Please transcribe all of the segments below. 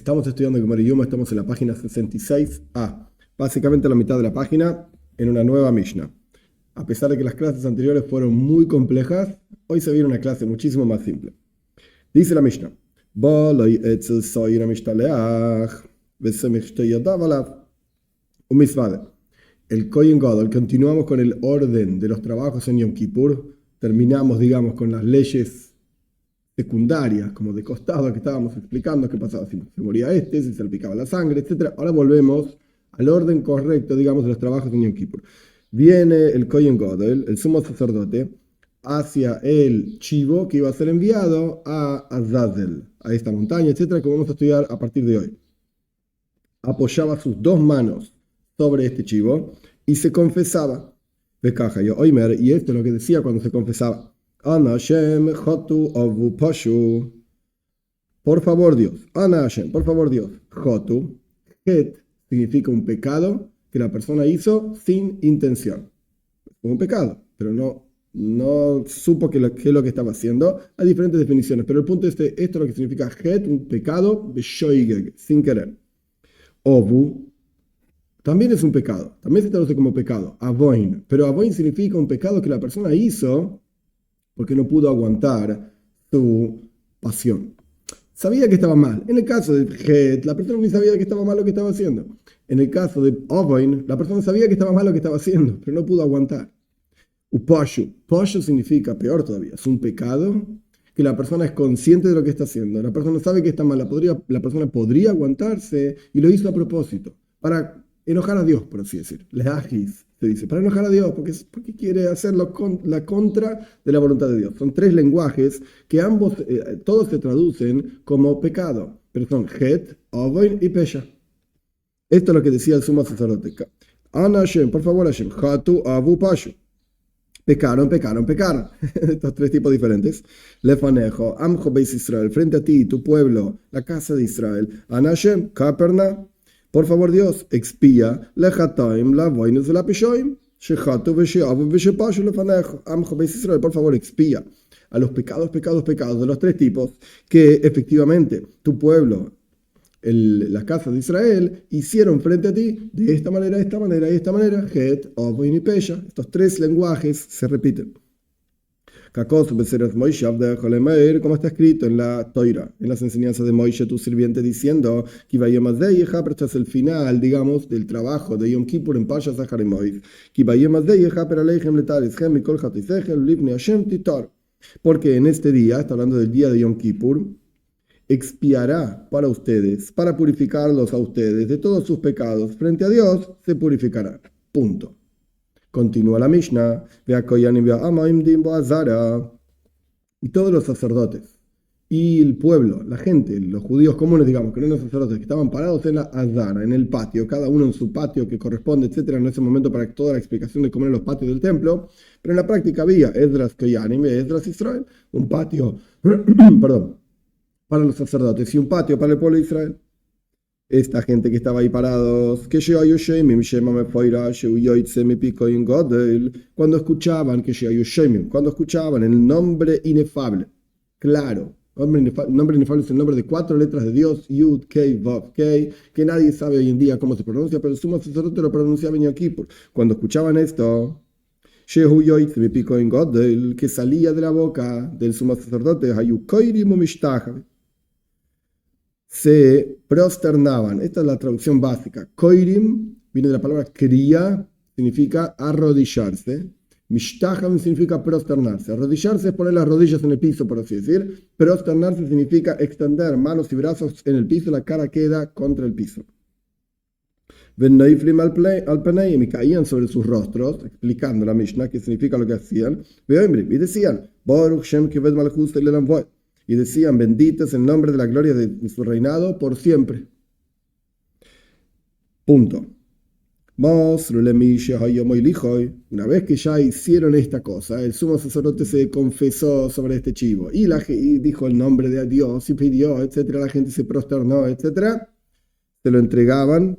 Estamos estudiando Gemara Yuma, estamos en la página 66a, básicamente la mitad de la página, en una nueva Mishnah. A pesar de que las clases anteriores fueron muy complejas, hoy se viene una clase muchísimo más simple. Dice la Mishnah: el Kohen Gadol, continuamos con el orden de los trabajos en Yom Kippur, terminamos, digamos, con las leyes secundarias, como de costado que estábamos explicando, qué pasaba si se moría si se salpicaba la sangre, etc. Ahora volvemos al orden correcto, digamos, de los trabajos en Yom Kippur. Viene el Kohen Gadol, el sumo sacerdote, hacia el chivo que iba a ser enviado a Azazel, a esta montaña, etc., que vamos a estudiar a partir de hoy. Apoyaba sus dos manos sobre este chivo y se confesaba. Y esto es lo que decía cuando se confesaba: Ana Hashem Jotu Avu Pashu. Por favor, Dios. Ana Hashem, por favor, Dios. Jotu. Het significa un pecado que la persona hizo sin intención. Un pecado, pero no supo qué es lo que estaba haciendo. Hay diferentes definiciones, pero el punto es esto es lo que significa het, un pecado, beshoigeg, sin querer. Ovu también es un pecado, también se traduce como pecado. Avoin, pero avoin significa un pecado que la persona hizo porque no pudo aguantar su pasión. Sabía que estaba mal. En el caso de het, la persona ni sabía que estaba mal lo que estaba haciendo. En el caso de avoin, la persona sabía que estaba mal lo que estaba haciendo, pero no pudo aguantar. Upashu. Pashu significa peor todavía. Es un pecado que la persona es consciente de lo que está haciendo. La persona sabe que está mal. La persona podría aguantarse y lo hizo a propósito. Para enojar a Dios, por así decir. Leajis, se dice. Para enojar a Dios, porque quiere hacerlo la contra de la voluntad de Dios. Son tres lenguajes que ambos, todos se traducen como pecado. Pero son het, avoin y pesha. Esto es lo que decía el sumo sacerdote. Ana Hashem, por favor Hashem. Hatu, avu, pashu. Pecaron. Estos tres tipos diferentes. Lefanejo, Amjo Beis Israel, frente a ti, tu pueblo, la casa de Israel. Anashem, Kaperna, por favor Dios, expía, Lejataim, la voinus de la Pishoim, Shechatu, Vesheavu, Veshepashu, Lefanejo, Amjo Beis Israel, por favor, expía a los pecados de los tres tipos que efectivamente tu pueblo, la casa de Israel, hicieron frente a ti de esta manera, y esta manera, het, avoin y pesha. Estos tres lenguajes se repiten. Como está escrito en la Toira, en las enseñanzas de Moishe, tu sirviente, diciendo que pero este es el final, digamos, del trabajo de Yom Kippur en Pasha Zahar Mois. Porque en este día, está hablando del día de Yom Kippur, expiará para ustedes, para purificarlos a ustedes de todos sus pecados. Frente a Dios se purificarán. Punto. Continúa la Mishnah. Y todos los sacerdotes y el pueblo, la gente, los judíos comunes, digamos, que no eran los sacerdotes, que estaban parados en la Azara, en el patio, cada uno en su patio que corresponde, etcétera. No es el momento para toda la explicación de cómo eran los patios del templo, pero en la práctica había Esdras Koyanim y Esdras Israel, un patio, perdón, para los sacerdotes y un patio para el pueblo de Israel. Esta gente que estaba ahí parados, cuando escuchaban el nombre inefable, claro, nombre inefable es el nombre de 4 letras de Dios, Yud, Kei, Vav, Kei, que nadie sabe hoy en día cómo se pronuncia, pero el sumo sacerdote lo pronunciaba en Yom Kippur. Cuando escuchaban esto, que salía de la boca del sumo sacerdote, se prosternaban. Esta es la traducción básica. Koirim viene de la palabra kriya, significa arrodillarse. Mishtaham significa prosternarse. Arrodillarse es poner las rodillas en el piso, por así decir. Prosternarse significa extender manos y brazos en el piso, la cara queda contra el piso. Y caían sobre sus rostros, explicando la Mishnah, qué significa lo que hacían. Y decían, Baruch Shem Kived Malchus Lelam Voed. Y decían, bendito es el nombre de la gloria de su reinado por siempre. Punto. Una vez que ya hicieron esta cosa, el sumo sacerdote se confesó sobre este chivo y dijo el nombre de Dios y pidió, etc. La gente se prosternó, etc. Se lo entregaban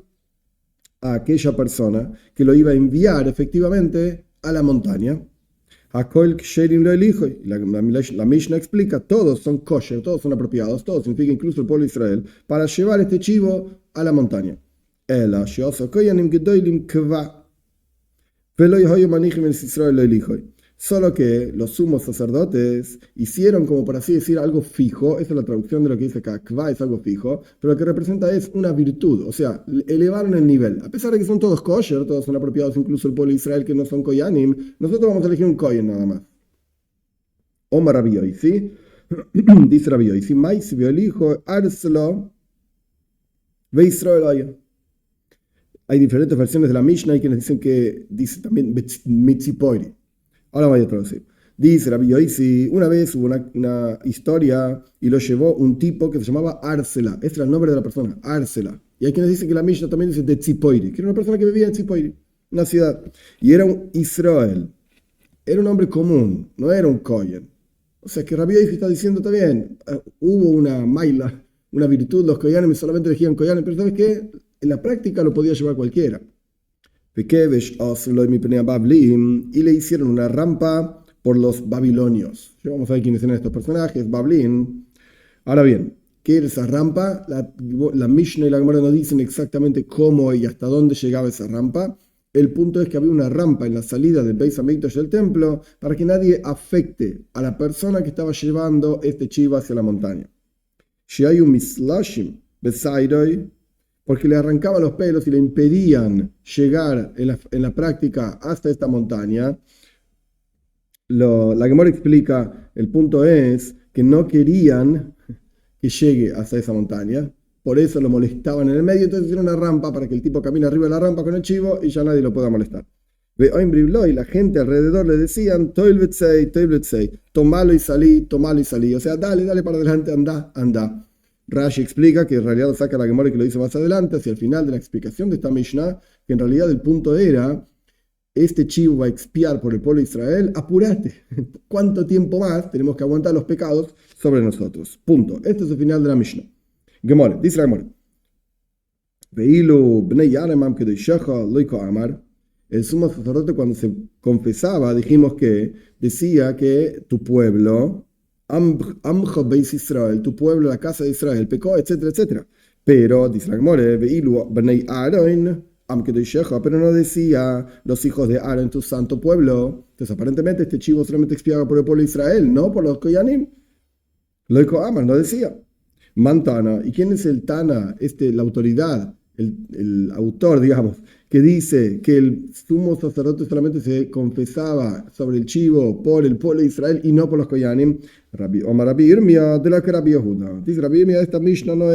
a aquella persona que lo iba a enviar efectivamente a la montaña. Hakol ksherim lo elijo. La Mishnah explica, todos son kosher, todos son apropiados, todos significa incluso el pueblo de Israel, para llevar este chivo a la montaña. Ela sheoso koyanim gedolim kva. Velo yehoyo manichim en Israel lo elijo. Solo que los sumos sacerdotes hicieron, como por así decir, algo fijo. Esa es la traducción de lo que dice acá. Kva es algo fijo, pero lo que representa es una virtud. O sea, elevaron el nivel. A pesar de que son todos kosher, todos son apropiados, incluso el pueblo de Israel que no son koyanim, nosotros vamos a elegir un koyen nada más. Omar Rabbi Yosi, dice Rabbi Yosi, mais vio el hijo, arselo, ve Israel. Hay diferentes versiones de la Mishnah y quienes dicen que dice también mitzipoiri. Ahora voy a traducir. Dice Rabbi Yosi, una vez hubo una historia y lo llevó un tipo que se llamaba Arsela. Este era el nombre de la persona, Arsela. Y hay quienes dicen que la Mishnah también dice de Tzipoiri, que era una persona que vivía en Tzipoiri, una ciudad. Y era un Israel. Era un hombre común, no era un Kohen. O sea que Rabbi Yosi está diciendo también, hubo una maila, una virtud, los Koyanim solamente elegían Koyanim, pero ¿sabes qué? En la práctica lo podía llevar cualquiera. Y le hicieron una rampa por los babilonios. Ya vamos a ver quiénes eran estos personajes, Bablín. Ahora bien, ¿qué era esa rampa? La Mishnah y la Gemara no dicen exactamente cómo y hasta dónde llegaba esa rampa. El punto es que había una rampa en la salida del Beis Hamikdash del templo para que nadie afecte a la persona que estaba llevando este chivo hacia la montaña. Sheayu mislashim besaidoi, porque le arrancaban los pelos y le impedían llegar en la práctica hasta esta montaña. La Gemara explica, el punto es que no querían que llegue hasta esa montaña, por eso lo molestaban en el medio, entonces hicieron una rampa para que el tipo camine arriba de la rampa con el chivo y ya nadie lo pueda molestar. Y la gente alrededor le decían, tomalo y salí, o sea, dale para adelante, anda. Rashi explica que en realidad lo saca la Gemara que lo dice más adelante, hacia el final de la explicación de esta Mishnah, que en realidad el punto era, este chivo va a expiar por el pueblo de Israel, apúrate, ¿cuánto tiempo más tenemos que aguantar los pecados sobre nosotros? Punto. Este es el final de la Mishnah. Gemara, dice la Gemara, el sumo sacerdote cuando se confesaba, dijimos que decía que tu pueblo, Amjo Beis Israel, tu pueblo, la casa de Israel, pecó, etcétera, etcétera. Pero, dice la Gemara, pero no decía los hijos de Aaron, tu santo pueblo. Entonces, aparentemente, este chivo solamente expiaba por el pueblo de Israel, no por los Koyanim. Loiko Amar no decía. Mantana, ¿y quién es el Tana? La autoridad, el autor, digamos, que dice que el sumo sacerdote solamente se confesaba sobre el chivo por el pueblo de Israel y no por los Koyanim. Omar Rabbi Irmia, de la que Rabbi Yehuda. Dice Rabbi Irmia, esta Mishnah no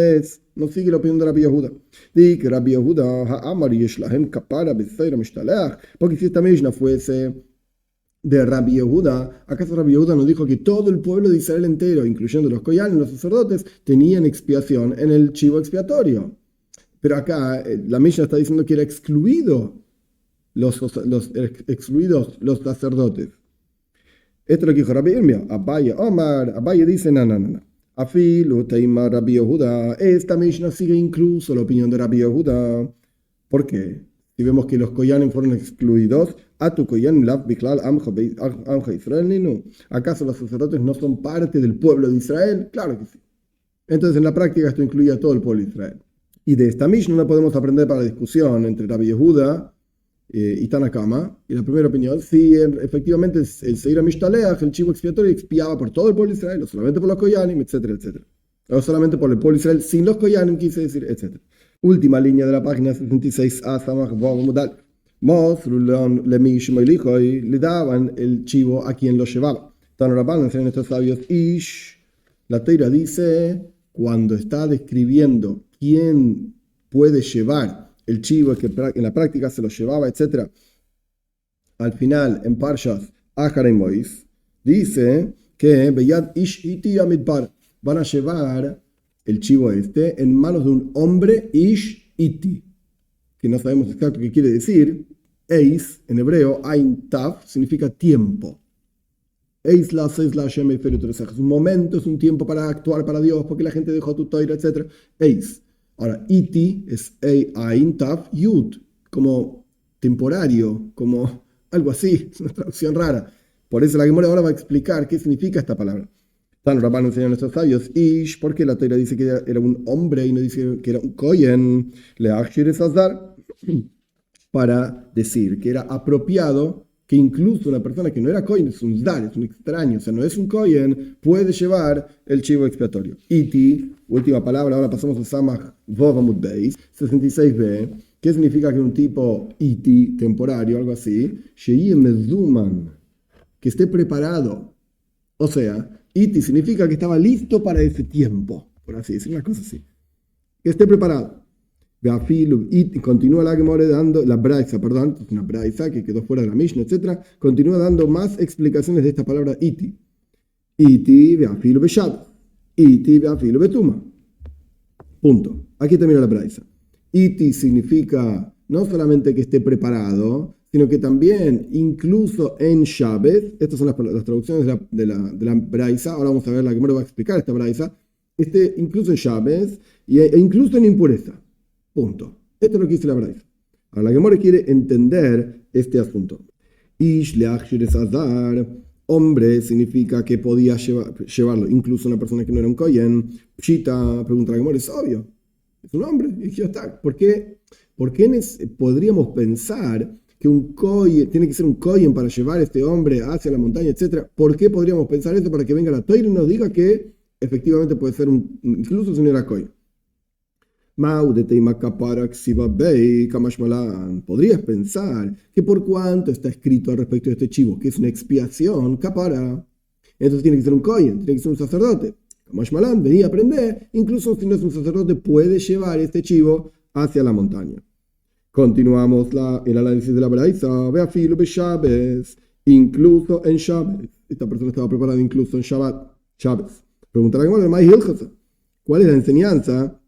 sigue la opinión de Rabbi Yehuda. Dice que Rabbi Yehuda, Ha'amar yeshlahem kapara b'seira mishtalech. Porque si esta Mishnah fuese de Rabbi Yehuda, ¿acaso Rabbi Yehuda nos dijo que todo el pueblo de Israel entero, incluyendo los Koyanim, los sacerdotes, tenían expiación en el chivo expiatorio? Pero acá la Mishnah está diciendo que era excluidos los sacerdotes. Esto es lo que dijo Rabbi Irmia. Abaye dice, no. Afilu teima Rabbi Yehuda. Esta Mishnah sigue incluso la opinión de Rabbi Yehuda. ¿Por qué? Si vemos que los Koyanim fueron excluidos, ¿acaso los sacerdotes no son parte del pueblo de Israel? Claro que sí. Entonces en la práctica esto incluye a todo el pueblo de Israel. Y de esta Mishnah no podemos aprender para la discusión entre Rabbi Yehuda y Tanakama. Y la primera opinión, si efectivamente el Seir HaMishtaleach, el chivo expiatorio, expiaba por todo el pueblo de Israel, o solamente por los Koyanim, etcétera, etcétera. O solamente por el pueblo de Israel sin los Koyanim, quise decir, etcétera. Última línea de la página 66a, Samach Vav Mudal. Le daban el chivo a quien lo llevaba. Tanuraban, enseñan estos sabios, la Teira dice, cuando está describiendo quién puede llevar el chivo, que en la práctica se lo llevaba, etc. Al final, en Parshas Ahar Mois, dice que Beyad Ish Iti Amidbar van a llevar el chivo en manos de un hombre Ish Iti, que no sabemos exacto qué quiere decir. Eis, en hebreo, Ain Tav, significa tiempo. Es un momento, es un tiempo para actuar para Dios, porque la gente dejó tu toira, etc. Eis. Ahora, iti es Ain Tav Yud, como temporario, como algo así, es una traducción rara. Por eso la Gemara ahora va a explicar qué significa esta palabra. Tan Rabban enseña a nuestros sabios, Ish, ¿por qué la Torah dice que era un hombre y no dice que era un Kohen? Le Achir Azar, para decir que era apropiado que incluso una persona que no era Kohen, es un Zdar, es un extraño, o sea, no es un Kohen, puede llevar el chivo expiatorio. Iti, última palabra, ahora pasamos a Samach Vovamut Beis, 66b. ¿Qué significa que un tipo iti, temporario, algo así? Shei Mezuman, que esté preparado. O sea, iti significa que estaba listo para ese tiempo, por así decir, una cosa así. Que esté preparado. Y continúa la Gemara dando, la Braisa, perdón, es una Braisa que quedó fuera de la Mishnah, etc. Continúa dando más explicaciones de esta palabra iti. Iti veafilu beshabat. Iti veafilu betuma. Punto. Aquí termina la Braisa. Iti significa no solamente que esté preparado, sino que también, incluso en Shabbat, estas son las traducciones de la Braisa, ahora vamos a ver, la Gemara va a explicar esta Braisa, incluso en Shabbat e incluso en impureza. Punto. Esto es lo que dice la Braisa. Ahora la Gemara quiere entender este asunto. Ish leachir azar, hombre significa que podía llevarlo, incluso una persona que no era un Kohen. Pshita, pregunta la Gemara, es obvio. Es un hombre, y ya está. ¿Por qué podríamos pensar que un Kohen, tiene que ser un Kohen para llevar a este hombre hacia la montaña, etcétera? ¿Por qué podríamos pensar eso para que venga la Torah y nos diga que efectivamente puede ser incluso si no era Kohen? Podrías pensar que por cuanto está escrito al respecto de este chivo, que es una expiación, kapara, entonces tiene que ser un Kohen, tiene que ser un sacerdote. Kamashmalan, venía a aprender, incluso si no es un sacerdote, puede llevar este chivo hacia la montaña. Continuamos el análisis de la Braisa. Veafilu beshabes, incluso en Shabbat. Esta persona estaba preparada incluso en Shabbat. Preguntará ¿cuál es la enseñanza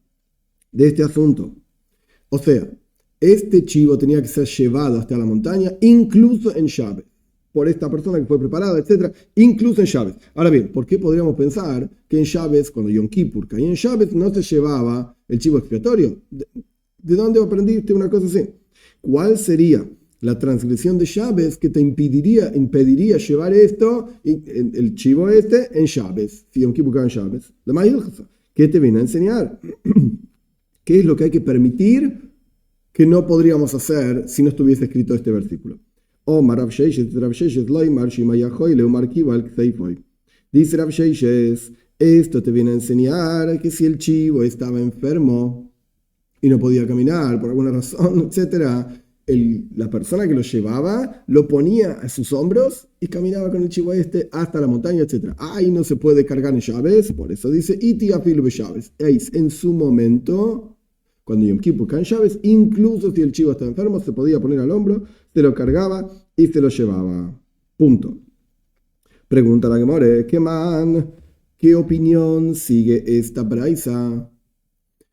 de este asunto? O sea, este chivo tenía que ser llevado hasta la montaña, incluso en Shabbat, por esta persona que fue preparada, etc., incluso en Shabbat. Ahora bien, ¿por qué podríamos pensar que en Shabbat, cuando Yom Kippur caía en Shabbat, no se llevaba el chivo expiatorio? ¿De dónde aprendiste una cosa así? ¿Cuál sería la transgresión de Shabbat que te impediría llevar el chivo en Shabbat? Si Yom Kippur cae en Shabbat, ¿qué te viene a enseñar? ¿Qué es lo que hay que permitir que no podríamos hacer si no estuviese escrito este versículo? Dice Rav Sheishes, esto te viene a enseñar que si el chivo estaba enfermo y no podía caminar por alguna razón, etc., la persona que lo llevaba lo ponía a sus hombros y caminaba con el chivo hasta la montaña, etc. Ahí no se puede cargar en Shabbat, por eso dice iti afilu beshabes. En su momento, cuando Yom Kippur cae en Shabbat, incluso si el chivo estaba enfermo, se podía poner al hombro, se lo cargaba y se lo llevaba. Punto. Pregunta la Gemara, ¿qué opinión sigue esta braisa?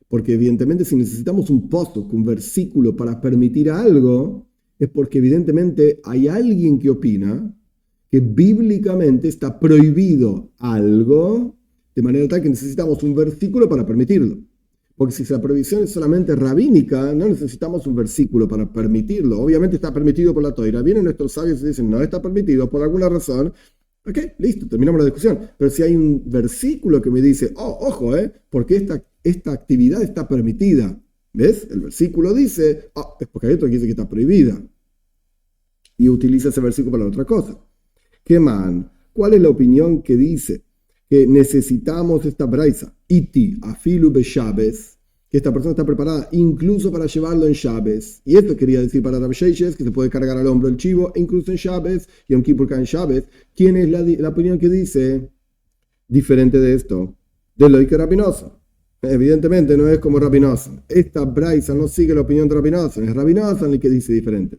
Porque evidentemente si necesitamos un pasuk, un versículo para permitir algo, es porque evidentemente hay alguien que opina que bíblicamente está prohibido algo, de manera tal que necesitamos un versículo para permitirlo. Porque si la prohibición es solamente rabínica, no necesitamos un versículo para permitirlo. Obviamente está permitido por la Torah. Vienen nuestros sabios y dicen, no está permitido por alguna razón. Ok, listo, terminamos la discusión. Pero si hay un versículo que me dice, ojo, porque esta actividad está permitida. ¿Ves? El versículo dice, es porque hay otro que dice que está prohibida. Y utiliza ese versículo para otra cosa. ¿Cuál es la opinión que dice que necesitamos esta braisa? Iti afilu beshabes, que esta persona está preparada incluso para llevarlo en Shabbat. Y esto quería decir para Rav Sheishes, que se puede cargar al hombro el chivo, incluso en Shabbat, y Yom Kippur cae en Shabbat. ¿Quién es la opinión que dice diferente de esto? De lo que Rabbi Nosson. Evidentemente no es como Rabbi Nosson. Esta braisa no sigue la opinión de Rabbi Nosson, es Rabbi Nosson el que dice diferente.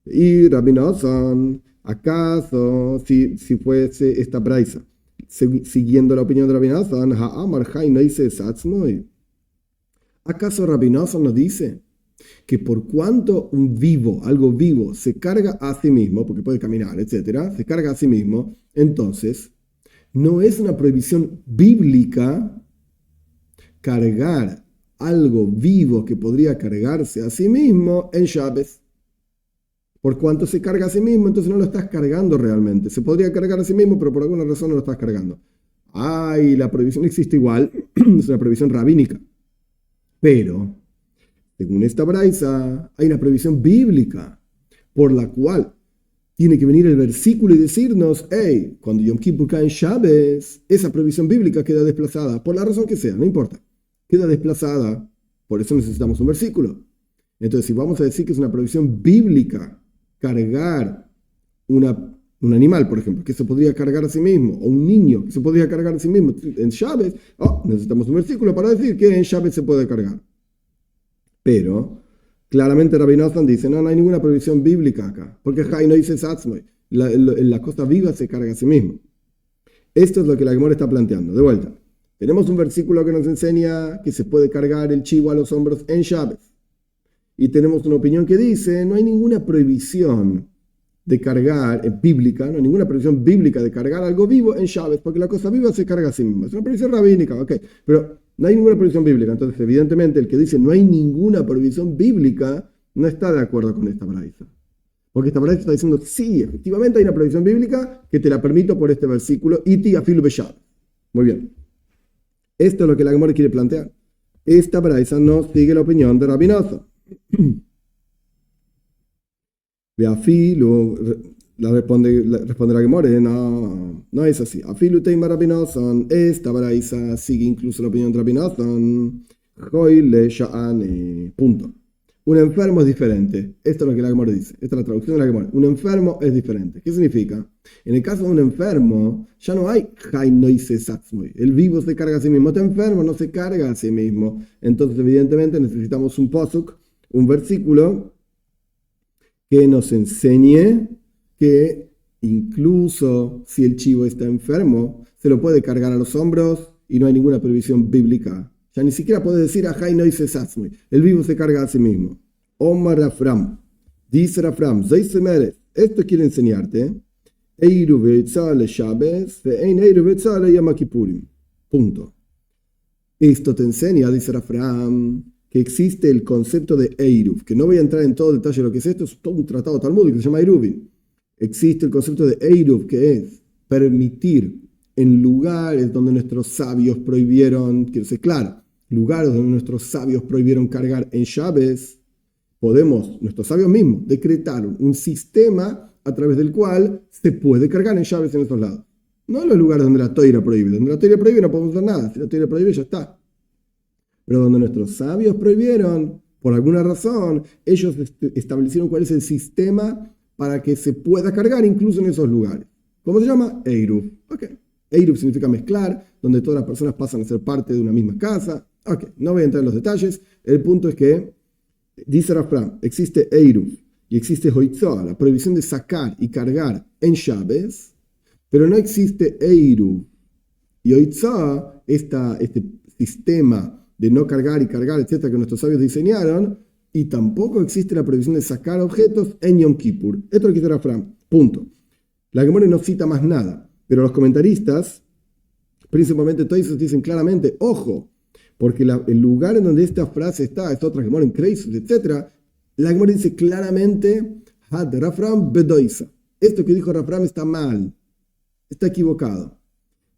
Y Rabbi Nosson, ¿acaso si fuese esta braisa siguiendo la opinión de Rabbi Nosson, ¿acaso Rabbi Nosson nos dice que por cuanto algo vivo, se carga a sí mismo, porque puede caminar, etcétera, se carga a sí mismo, entonces no es una prohibición bíblica cargar algo vivo que podría cargarse a sí mismo en Shabbat? Por cuanto se carga a sí mismo, entonces no lo estás cargando realmente. Se podría cargar a sí mismo, pero por alguna razón no lo estás cargando. Ay, la prohibición existe igual, es una prohibición rabínica. Pero, según esta braisa, hay una prohibición bíblica por la cual tiene que venir el versículo y decirnos, hey, cuando Yom Kippur cae en Shabbos, esa prohibición bíblica queda desplazada, por la razón que sea, no importa. Queda desplazada, por eso necesitamos un versículo. Entonces, si vamos a decir que es una prohibición bíblica cargar un animal, por ejemplo, que se podría cargar a sí mismo, o un niño que se podría cargar a sí mismo en Shabbos, necesitamos un versículo para decir que en Shabbos se puede cargar. Pero, claramente Rabbi Nathan dice, no hay ninguna prohibición bíblica acá, porque Jai no dice Satzmoy, la cosa viva se carga a sí mismo. Esto es lo que la Gemara está planteando. De vuelta, tenemos un versículo que nos enseña que se puede cargar el chivo a los hombros en Shabbos. Y tenemos una opinión que dice, no hay ninguna prohibición de cargar, bíblica, no hay ninguna prohibición bíblica de cargar algo vivo en Shabbos, porque la cosa viva se carga a sí misma. Es una prohibición rabínica, ok, pero no hay ninguna prohibición bíblica. Entonces, evidentemente, el que dice no hay ninguna prohibición bíblica no está de acuerdo con esta braisa. Porque esta braisa está diciendo, sí, efectivamente hay una prohibición bíblica que te la permito por este versículo, iti afilu beshad. Muy bien. Esto es lo que la Gemara quiere plantear. Esta braisa no sigue la opinión de Rabbi Nathan. Responde la Gemara, no es así. Afilu teima Rabbi Nathan, esta braisa sigue incluso la opinión de Rabbi Nathan. Punto. Un enfermo es diferente. Esto es lo que la Gemara dice. Esta es la traducción de la Gemara. Un enfermo es diferente. ¿Qué significa? En el caso de un enfermo, ya no hay el vivo se carga a sí mismo. Este enfermo no se carga a sí mismo. Entonces, evidentemente, necesitamos un posuk, un versículo que nos enseñe que incluso si el chivo está enfermo, se lo puede cargar a los hombros y no hay ninguna prohibición bíblica. Ya ni siquiera puede decir Ajay no dice Satzmi. El vivo se carga a sí mismo. Omar Rafram. Dice Rafram, esto quiere enseñarte. Punto. Esto te enseña, dice Rafram, que existe el concepto de Eiruv, que no voy a entrar en todo el detalle de lo que es esto, es todo un tratado talmúdico que se llama Eiruvin. Existe el concepto de Eiruv, que es permitir en lugares donde nuestros sabios prohibieron, quiero ser claro, lugares donde nuestros sabios prohibieron cargar en Shabbos, podemos, nuestros sabios mismos, decretar un sistema a través del cual se puede cargar en Shabbos en esos lados. No en los lugares donde la Toira prohíbe. Donde la Toira prohíbe no podemos hacer nada. Si la Toira prohíbe ya está. Pero donde nuestros sabios prohibieron, por alguna razón, ellos establecieron cuál es el sistema para que se pueda cargar incluso en esos lugares. ¿Cómo se llama? Eiruv. Ok. Eiruv significa mezclar, donde todas las personas pasan a ser parte de una misma casa. Ok, no voy a entrar en los detalles. El punto es que, dice Rafram, existe Eiruv y existe Hoitzah, la prohibición de sacar y cargar en Shabbos, pero no existe Eiruv y Hoitzah, este sistema de no cargar y cargar, etcétera, que nuestros sabios diseñaron, y tampoco existe la prohibición de sacar objetos en Yom Kippur. Esto es lo que dice Rafram. Punto. La Gemara no cita más nada, pero los comentaristas, principalmente todos dicen claramente, ojo, porque el lugar en donde esta frase está, esta otra Gemara en Kreisus, etc., la Gemara dice claramente, Had Rafram bedoisa. Esto que dijo Rafram está mal, está equivocado.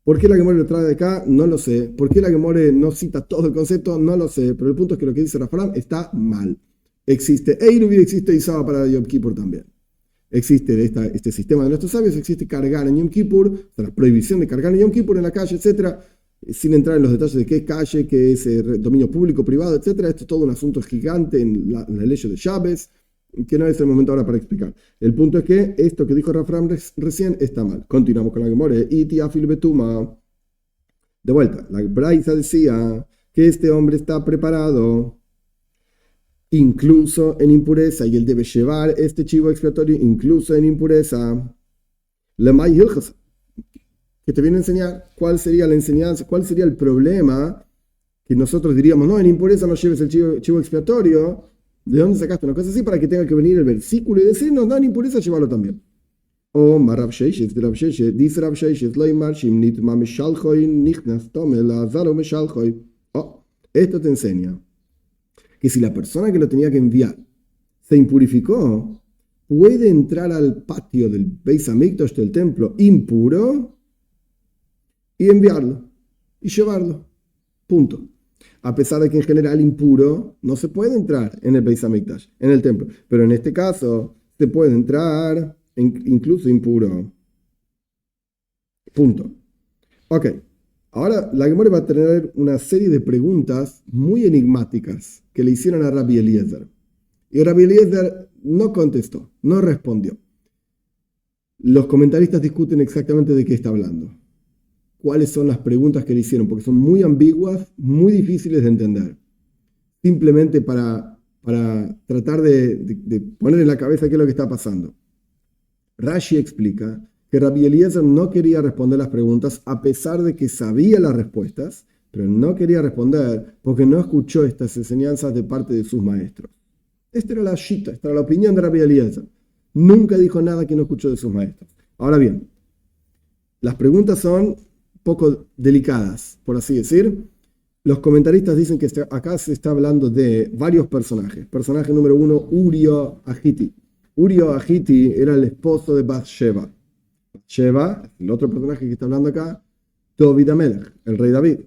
¿Por qué la Gemara lo trae de acá? No lo sé. ¿Por qué la Gemara no cita todo el concepto? No lo sé. Pero el punto es que lo que dice Rafram está mal. Existe Eiruv y existe Isaba para Yom Kippur también. Existe este sistema de nuestros sabios, existe cargar en Yom Kippur, la prohibición de cargar en Yom Kippur en la calle, etc. Sin entrar en los detalles de qué es calle, qué es dominio público, privado, etc. Esto es todo un asunto gigante en la ley de Shabbos, que no es el momento ahora para explicar. El punto es que esto que dijo Rafram recién está mal. Continuamos con la Gemara. Iti afil betuma. De vuelta, la Braisa decía que este hombre está preparado incluso en impureza y él debe llevar este chivo expiatorio incluso en impureza. Lemay Hilchas, que te viene a enseñar cuál sería la enseñanza, cuál sería el problema que nosotros diríamos, no, en impureza no lleves el chivo expiatorio. ¿De dónde sacaste una cosa así para que tenga que venir el versículo y decirnos, no, en impureza llévalo también? O Rav Sheishes, dice Rav Sheishes, esto te enseña que si la persona que lo tenía que enviar se impurificó, puede entrar al patio del Beis Hamikdash, del templo, impuro y enviarlo y llevarlo. Punto. A pesar de que en general impuro no se puede entrar en el Beis Hamikdash, en el templo. Pero en este caso se puede entrar incluso impuro. Punto. Ok. Ahora la Gemara va a tener una serie de preguntas muy enigmáticas que le hicieron a Rabbi Eliezer. Y Rabbi Eliezer no contestó, no respondió. Los comentaristas discuten exactamente de qué está hablando. Cuáles son las preguntas que le hicieron, porque son muy ambiguas, muy difíciles de entender. Simplemente para tratar de poner en la cabeza qué es lo que está pasando. Rashi explica que Rabbi Eliezer no quería responder las preguntas a pesar de que sabía las respuestas, pero no quería responder porque no escuchó estas enseñanzas de parte de sus maestros. Esta era la shita, esta era la opinión de Rabbi Eliezer. Nunca dijo nada que no escuchó de sus maestros. Ahora bien, las preguntas son poco delicadas, por así decir. Los comentaristas dicen que acá se está hablando de varios personajes. Personaje número 1, Urio Ahiti. Urio Ahiti era el esposo de Bathsheba. Bathsheba, el otro personaje que está hablando acá, David Amelech, el rey David.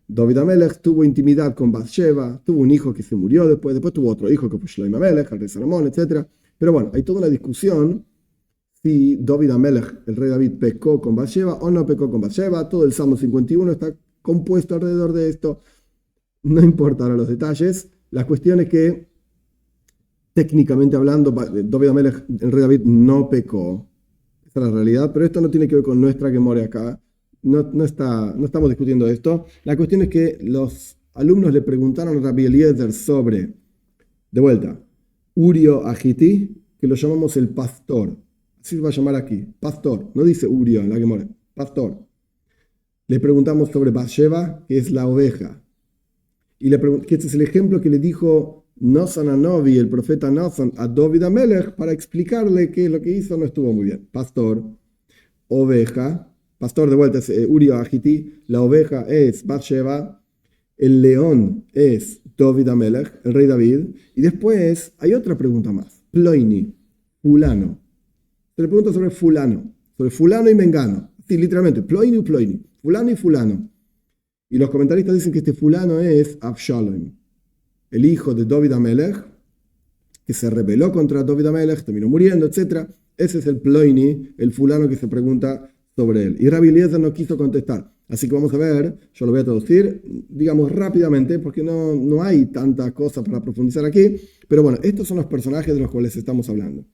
David Amelech tuvo intimidad con Bathsheba, tuvo un hijo que se murió después tuvo otro hijo que fue Shlomo Amelech, el rey Salomón, etc. Pero bueno, hay toda una discusión si David Amelech, el rey David, pecó con Bathsheba o no pecó con Bathsheba. Todo el Salmo 51 está compuesto alrededor de esto. No importa ahora los detalles. La cuestión es que, técnicamente hablando, David Amelech, el rey David, no pecó. Esa es la realidad, pero esto no tiene que ver con nuestra Gemara acá. No estamos discutiendo esto. La cuestión es que los alumnos le preguntaron a Rabbi Eliezer sobre, de vuelta, Urio Ahiti, que lo llamamos el pastor. Así se va a llamar aquí, pastor. No dice Urio en la Gemara, pastor. Le preguntamos sobre Bathsheba, que es la oveja. Y que este es el ejemplo que le dijo Nosan Anovi, el profeta Nosan, a David Amelech para explicarle que lo que hizo no estuvo muy bien. Pastor, oveja. Pastor de vuelta es Urio Ahiti, la oveja es Bathsheba, el león es David Amelech, el rey David, y después hay otra pregunta más, Ploini, fulano. Se le pregunta sobre fulano y mengano, sí, literalmente, Ploini y Ploini, fulano y fulano. Y los comentaristas dicen que este fulano es Absalom, el hijo de David Amelech, que se rebeló contra David Amelech, terminó muriendo, etc. Ese es el Ploini, el fulano que se pregunta sobre él. Y Rabbi Eliezer no quiso contestar. Así que vamos a ver, yo lo voy a traducir, digamos rápidamente, porque no hay tanta cosa para profundizar aquí. Pero bueno, estos son los personajes de los cuales estamos hablando.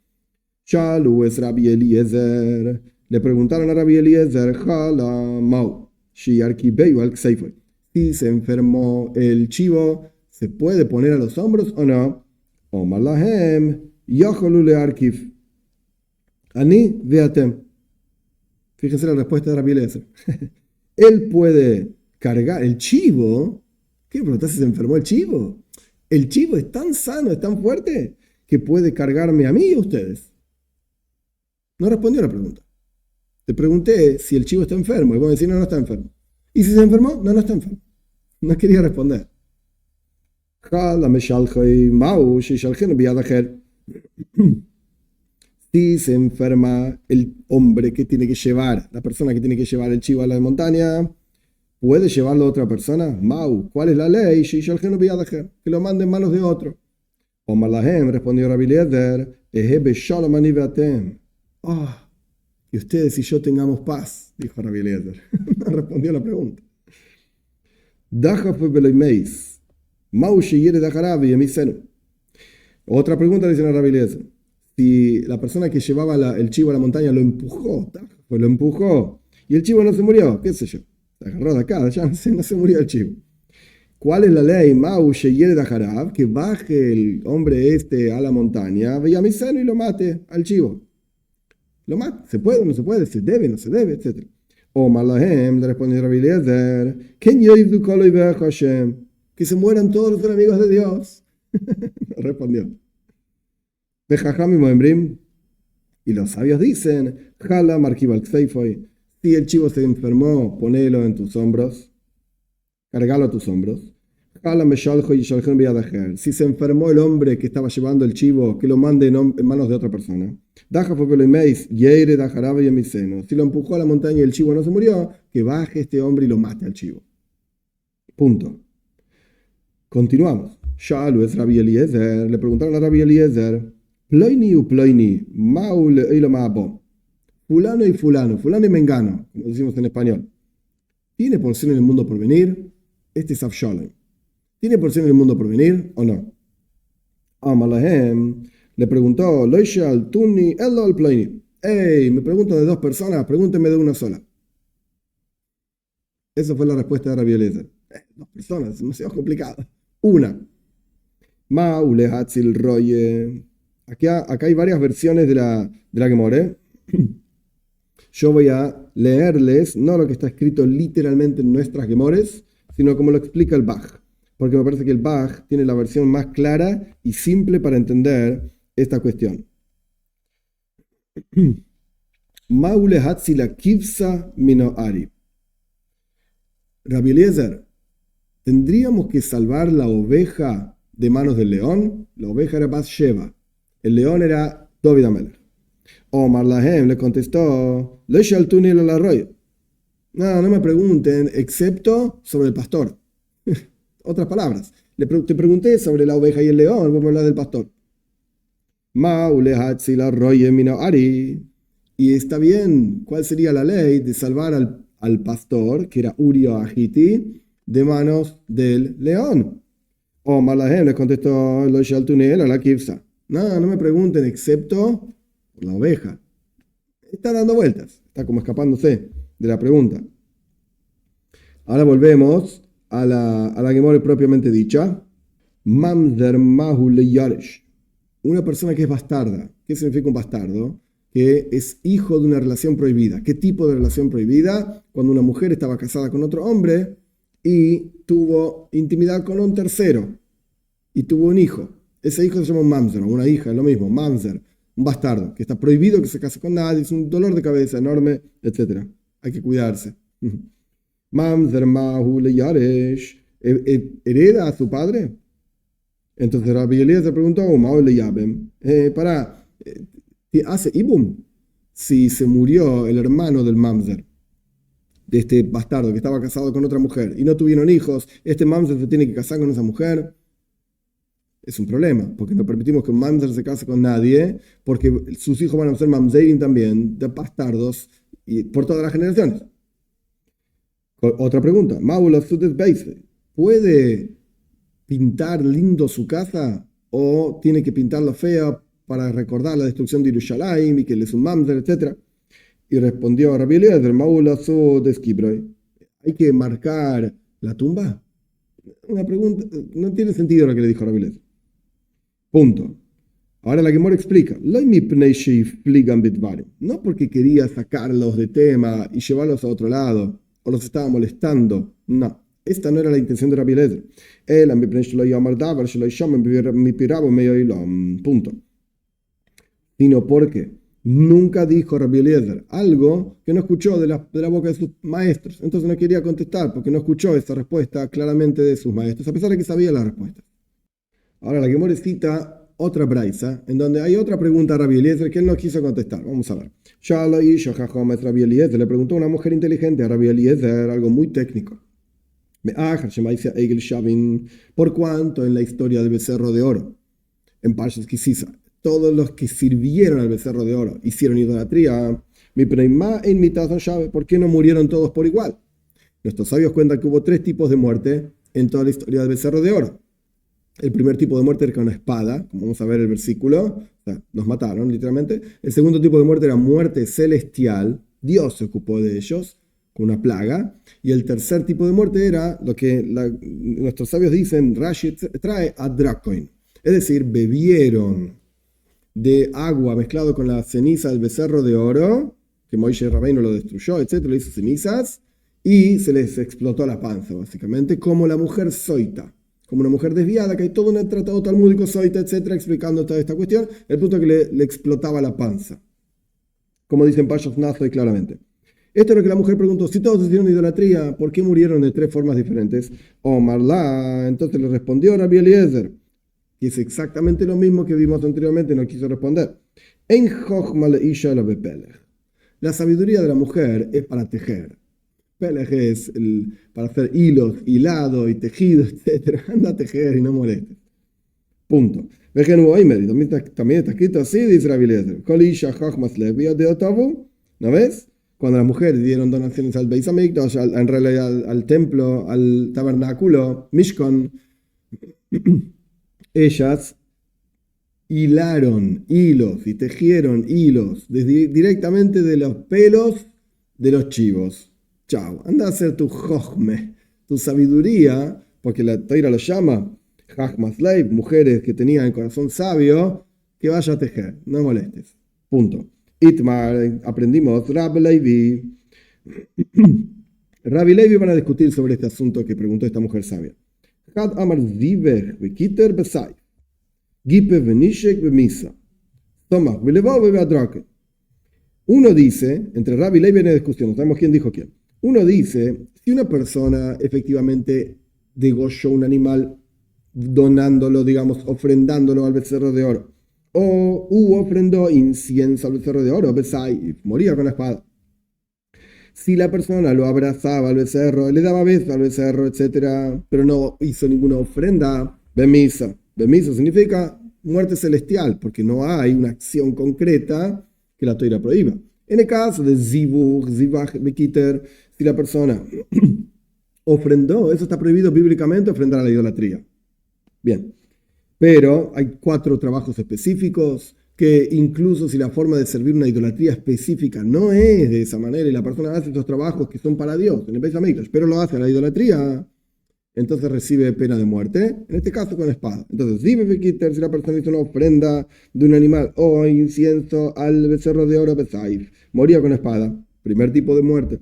Shalu es Rabbi Eliezer. Le preguntaron a Rabbi Eliezer, si se enfermó el chivo, ¿se puede poner a los hombros o no? Omar lahem, yocholu learkif. Ani veatem. Fíjense la respuesta de Rabbi Eliezer. Él puede cargar el chivo. ¿Qué preguntas si se enfermó el chivo? El chivo es tan sano, es tan fuerte, que puede cargarme a mí y a ustedes. No respondió a la pregunta. Te pregunté si el chivo está enfermo. Y vos decís, no está enfermo. ¿Y si se enfermó? No está enfermo. No quería responder. Si se enferma el hombre que tiene que llevar, la persona que tiene que llevar el chivo a la montaña, ¿puede llevarlo a otra persona? ¿Cuál es la ley? Que lo mande en manos de otro. Omar lahem, respondió Rabbi Eliezer, y ustedes y yo tengamos paz, dijo Rabbi Eliezer. No respondió a la pregunta. Otra pregunta le dicen a Rabbi Eliezer. Si la persona que llevaba el chivo a la montaña lo empujó, pues lo empujó, y el chivo no se murió, qué sé yo, se agarró de acá, ya no se murió el chivo. ¿Cuál es la ley? Que baje el hombre este a la montaña, vea a mi seno y lo mate al chivo. Lo mate, ¿se puede o no se puede? ¿Se debe o no se debe? Etc. Omar lahem, le respondió Rabbi Eliezer, que se mueran todos los enemigos de Dios. Respondió. Y los sabios dicen, Jala marquibal kseifoy, si el chivo se enfermó, ponelo en tus hombros, cargalo a tus hombros. Si se enfermó el hombre que estaba llevando el chivo, que lo mande en manos de otra persona. Si lo empujó a la montaña y el chivo no se murió, que baje este hombre y lo mate al chivo. Punto. Continuamos. Shalu es Rabbi Eliezer. Le preguntaron a Rabbi Eliezer, Ploini u Ploini, Maule Eilomabo. Fulano y Mengano, como decimos en español. ¿Tiene porción en el mundo por venir? Este es Avshalom. ¿Tiene porción en el mundo por venir o no? Amalahem le preguntó, Loishal Tuni Elol Ploini. Hey, me pregunto de dos personas, pregúnteme de una sola. Esa fue la respuesta de Rabbi Eliezer. Dos personas, demasiado complicado. Una. Maule Hatzil Roye. Acá hay varias versiones de la Gemara. Yo voy a leerles, no lo que está escrito literalmente en nuestras Gemores, sino como lo explica el Baj. Porque me parece que el Baj tiene la versión más clara y simple para entender esta cuestión. Maule Hatzila Kivsa Mino Ari. Rabbi Eliezer, ¿tendríamos que salvar la oveja de manos del león? La oveja era Bas Sheva. El león era David Amelech. Omar Lahem le contestó, no me pregunten excepto sobre el pastor. Otras palabras, te pregunté sobre la oveja y el león, vos me hablas del pastor. Y está bien, ¿cuál sería la ley de salvar al pastor, que era Urio Agiti, de manos del león? Omar Lahem le contestó, no me pregunten excepto la oveja. Está dando vueltas, está como escapándose de la pregunta. Ahora volvemos a la Gemara propiamente dicha. Mamzer Mahu Leyaresh. Una persona que es bastarda. ¿Qué significa un bastardo? Que es hijo de una relación prohibida. ¿Qué tipo de relación prohibida? Cuando una mujer estaba casada con otro hombre y tuvo intimidad con un tercero y tuvo un hijo. Ese hijo se llama un mamzer, una hija, es lo mismo, mamzer. Un bastardo, que está prohibido que se case con nadie, es un dolor de cabeza enorme, etc. Hay que cuidarse. Mamzer Mahu Leyaresh. ¿Hereda a su padre? Entonces Rabbi Eliezer preguntó, Mahu Leyabem. ¿Hace Ibum? Si se murió el hermano del mamzer, de este bastardo que estaba casado con otra mujer, y no tuvieron hijos, este mamzer se tiene que casar con esa mujer. Es un problema, porque no permitimos que un mamzer se case con nadie, porque sus hijos van a ser mamzerim también, de bastardos, y por todas las generaciones. Otra pregunta, ¿puede pintar lindo su casa o tiene que pintarlo fea para recordar la destrucción de Yerushalayim y que él es un mamzer, etcétera? Y respondió Rabbi Eliezer, ¿hay que marcar la tumba? Una pregunta, no tiene sentido lo que le dijo Rabbi Eliezer. Punto. Ahora la Gemara explica, no porque quería sacarlos de tema y llevarlos a otro lado, o los estaba molestando, no. Esta no era la intención de Rabbi Eliezer. Punto. Sino porque nunca dijo Rabbi Eliezer algo que no escuchó de la boca de sus maestros. Entonces no quería contestar porque no escuchó esa respuesta claramente de sus maestros, a pesar de que sabía la respuesta. Ahora la Gemara cita otra braisa, en donde hay otra pregunta a Rabbi Eliezer que él no quiso contestar. Vamos a ver. Rabbi Eliezer le preguntó a una mujer inteligente a Rabbi Eliezer algo muy técnico. Por cuanto en la historia del becerro de oro, en Parshas Kisisa, todos los que sirvieron al becerro de oro hicieron idolatría, ¿por qué no murieron todos por igual? Nuestros sabios cuentan que hubo 3 tipos de muerte en toda la historia del becerro de oro. El primer tipo de muerte era con una espada, como vamos a ver el versículo, o sea, los mataron literalmente. El segundo tipo de muerte era muerte celestial, Dios se ocupó de ellos, con una plaga. Y el tercer tipo de muerte era lo que nuestros sabios dicen, Rashi trae a Dracoin. Es decir, bebieron de agua mezclado con la ceniza del becerro de oro, que Moisés Rabbeinu lo destruyó, etc., le hizo cenizas, y se les explotó la panza, básicamente, como la mujer Zoita. Como una mujer desviada, que hay todo un tratado talmúdico, Zoita, etcétera, explicando toda esta cuestión, el punto que le explotaba la panza. Como dicen Pashas Nazoy claramente. Esto es lo que la mujer preguntó. Si todos hicieron idolatría, ¿por qué murieron de tres formas diferentes? Omar la, entonces le respondió Rabbi Eliezer, que es exactamente lo mismo que vimos anteriormente, no quiso responder. En Chochma leisha la bepelech. La sabiduría de la mujer es para tejer. Pelej es para hacer hilos, hilado y tejido, etc. Anda a tejer y no molestes. Punto. También está escrito así, dice Rabbi Eliezer. ¿No ves? Cuando las mujeres dieron donaciones al Beis Hamikdash, en realidad al templo, al tabernáculo, Mishkan, ellas hilaron hilos y tejieron hilos directamente de los pelos de los chivos. Chao, anda a hacer tu jochme, tu sabiduría, porque la Toira lo llama Chachmasleib, mujeres que tenían el corazón sabio, que vaya a tejer, no molestes. Punto. Itmar, aprendimos, Rabbi Levi. Rabbi Levi van a discutir sobre este asunto que preguntó esta mujer sabia. Had amar zivech vekiter besai. Gipe venishek bemisa. Tomach belevov beadrake. Uno dice, entre Rabbi Levi hay una discusión, no sabemos quién dijo quién. Uno dice, si una persona efectivamente degolló un animal donándolo, digamos, ofrendándolo al becerro de oro, o ofrendó incienso al becerro de oro, besai, moría con la espada. Si la persona lo abrazaba al becerro, le daba beso al becerro, etc., pero no hizo ninguna ofrenda, bemisa. Bemisa significa muerte celestial, porque no hay una acción concreta que la Toira prohíba. En el caso de zivach, bekiter, si la persona ofrendó, eso está prohibido bíblicamente, ofrendar a la idolatría. Bien, pero hay 4 trabajos específicos que incluso si la forma de servir una idolatría específica no es de esa manera y la persona hace estos trabajos que son para Dios, en el Beis Hamikdash, pero lo hace a la idolatría, entonces recibe pena de muerte, en este caso con espada. Entonces, si la persona hizo una ofrenda de un animal o incienso al becerro de oro, moría con espada, primer tipo de muerte.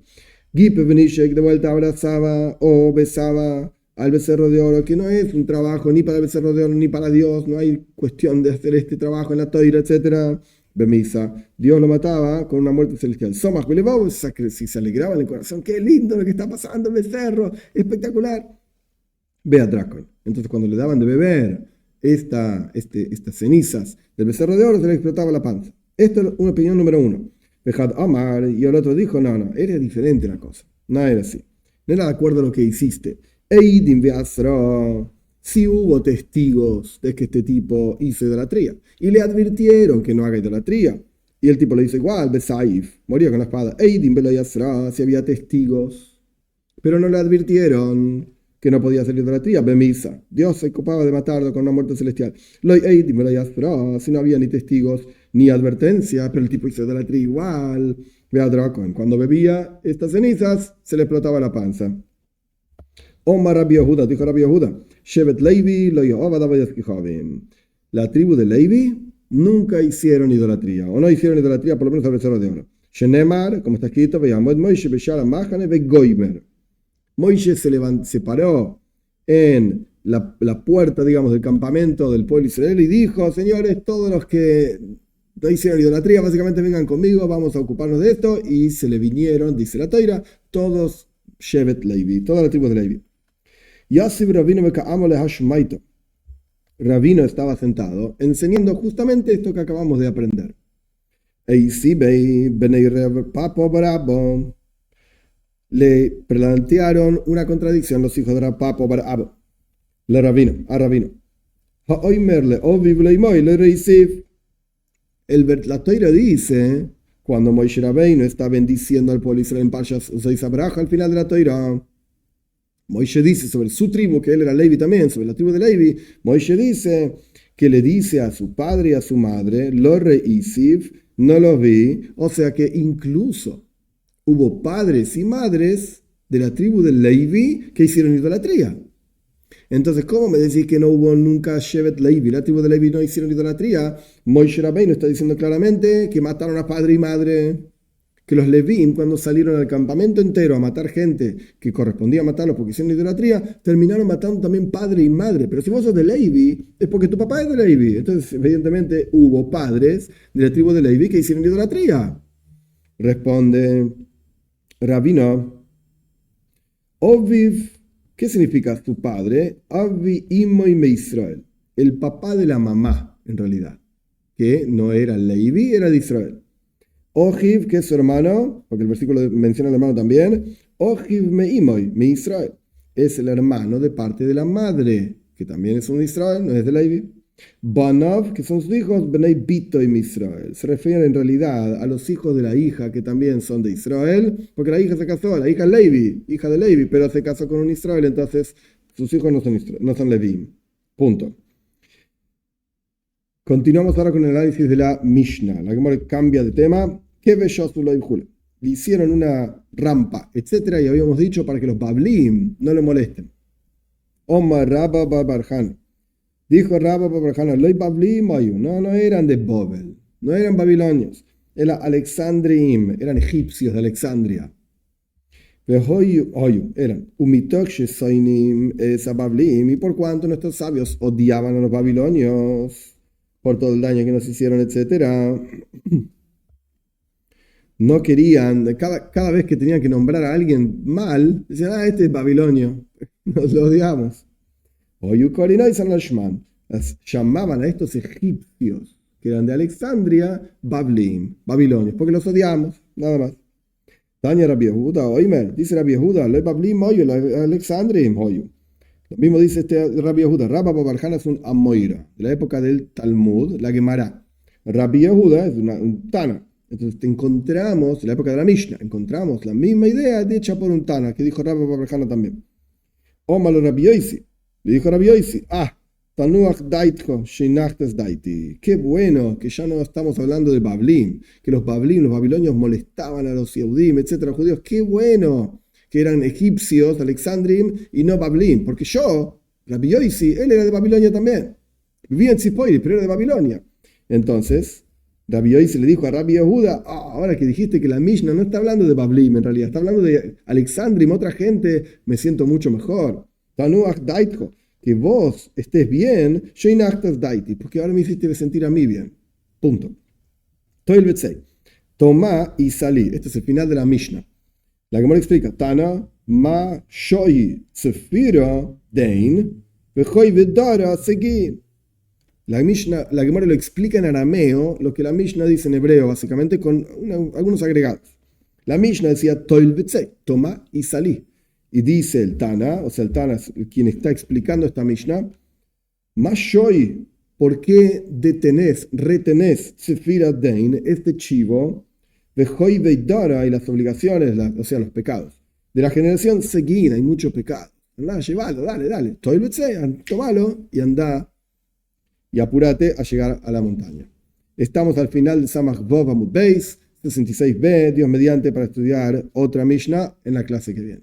Gipe Benishek de vuelta abrazaba o besaba al becerro de oro, que no es un trabajo ni para el becerro de oro ni para Dios, no hay cuestión de hacer este trabajo en la toira, etc. Bemisa, Dios lo mataba con una muerte celestial. Somach Belevov, si se alegraba en el corazón, qué lindo lo que está pasando, el becerro, espectacular. Ve a Dracon. Entonces, cuando le daban de beber estas cenizas del becerro de oro, se le explotaba la panza. Esta es una opinión número 1. Bejad Amar, y el otro dijo, no, era diferente la cosa. No era así. No era de acuerdo a lo que hiciste. Eidim Beasra. Si hubo testigos de que este tipo hizo idolatría y le advirtieron que no haga idolatría, y el tipo le dice igual, Besaif, moría con la espada. Eidim Beloyasra, si había testigos, pero no le advirtieron que no podía hacer idolatría, bemisa. Dios se ocupaba de matarlo con una muerte celestial. Si no había ni testigos ni advertencia, pero el tipo hizo idolatría igual. Ve a Dracon. Cuando bebía estas cenizas, se le explotaba la panza. Omar Rabbi Yehuda, dijo Rabbi Yehuda, Shevet Levi lo la tribu de Levi nunca hicieron idolatría, o no hicieron idolatría, por lo menos al becerro de oro. Shenemar, como está escrito, veamos, Moishe Beshara Machane Begoimer. Moishe se paró en la puerta, digamos, del campamento del pueblo israelí y dijo, señores, todos los que no hicieron idolatría, básicamente vengan conmigo, vamos a ocuparnos de esto, y se le vinieron, dice la Toira, todos Shevet Levi, toda la tribu de Levi. Yasib Rabino Meka'amole Hashmaito. Rabino estaba sentado enseñando justamente esto que acabamos de aprender. Le plantearon una contradicción los hijos de Rapapo Barab, a Rabino. La Toira dice, cuando Moishe Rabbeinu está bendiciendo al pueblo Israel en Parshas Zoisabraja, al final de la Toira, Moishe dice sobre su tribu, que él era Levi también, sobre la tribu de Levi, Moishe dice que le dice a su padre y a su madre, lo reisiv, no lo vi, o sea que incluso hubo padres y madres de la tribu de Levi que hicieron idolatría. Entonces, ¿cómo me decís que no hubo nunca Shevet Levi? La tribu de Levi no hicieron idolatría. Moishe Rabbeinu está diciendo claramente que mataron a padre y madre. Que los Levim, cuando salieron al campamento entero a matar gente que correspondía matarlos porque hicieron idolatría, terminaron matando también padre y madre. Pero si vos sos de Levi, es porque tu papá es de Levi. Entonces, evidentemente, hubo padres de la tribu de Levi que hicieron idolatría. Responde Rabino, Oviv, ¿qué significa tu padre? Avi imoy me Israel, el papá de la mamá, en realidad, que no era Levi, era de Israel. Ojiv, que es su hermano, porque el versículo menciona al hermano también. Ojiv me imoy, me Israel, es el hermano de parte de la madre, que también es un de Israel, no es de Levi. Banav, que son sus hijos, Benei Bito y Israel. Se refieren en realidad a los hijos de la hija, que también son de Israel, porque la hija se casó, la hija es Levi, hija de Levi, pero se casó con un Israel, entonces sus hijos no son Levi. Punto. Continuamos ahora con el análisis de la Mishnah. La Gemara cambia de tema. Le hicieron una rampa, etcétera, y habíamos dicho para que los Bablim no le molesten. Omar Rabba Barbarhan. Dijo Rabba Barbarhan, Loi Bablim ayu. No eran de Babel, no eran babilonios, eran Alexandrim, eran egipcios de Alexandria. Eran Umitok Shesoinim Bablim, y por cuanto nuestros sabios odiaban a los babilonios por todo el daño que nos hicieron, etcétera. No querían, cada vez que tenían que nombrar a alguien mal, decían, este es babilonio, nos lo odiamos. Llamaban a estos egipcios, que eran de Alexandria, Bablim, babilonios, porque los odiamos, nada más. Tania Rabbi Yehuda, oimer, dice Rabbi Yehuda, le Bablim hoyo, Alexandrim hoyo. Lo mismo dice este Rabbi Yehuda. Rabba Barbarhan es un Amoira, de la época del Talmud, la Gemara. Rabbi Yehuda es un Tana. Entonces encontramos, en la época de la Mishnah, encontramos la misma idea hecha por un Tana, que dijo Rabba Barbarhan también. Ómalo Rabbi Yosi. Le dijo Rabbi Yosi, Tanuach Daitko, Shinachtes Daiti. Qué bueno que ya no estamos hablando de Bablim, que los Bablim, los babilonios molestaban a los Yehudim, etcétera, judíos. Qué bueno que eran egipcios, Alexandrim, y no Bablim, porque yo, Rabbi Yosi, él era de Babilonia también. Vivía en Tzipoiri, pero era de Babilonia. Entonces, Rabbi Yosi le dijo a Rabbi Yehuda, ahora que dijiste que la Mishnah no está hablando de Bablim, en realidad, está hablando de Alexandrim, otra gente, me siento mucho mejor. Tanuach Daitko, que vos estés bien, Sheinachtas Daiti, porque ahora me hiciste sentir a mí bien. Punto. Toil Betsei. Tomá y salí. Este es el final de la Mishnah. La Gemara explica, Tana, ma shoi zefira dein, vejoy vedara segui. La Gemara lo explica en arameo, lo que la Mishnah dice en hebreo, básicamente con algunos agregados. La Mishnah decía, toil betzei, toma y salí. Y dice el Tana, o sea, el Tana es quien está explicando esta Mishnah, ma shoi, ¿por qué retenés sefira dein, este chivo, vejoy vedara y las obligaciones, o sea, los pecados? De la generación seguida hay mucho pecado. Andá, llévalo, dale. Toil betzei, tomalo y andá. Y apúrate a llegar a la montaña. Estamos al final de Samach Vov Amud Beis, 66b, Dios mediante, para estudiar otra Mishnah en la clase que viene.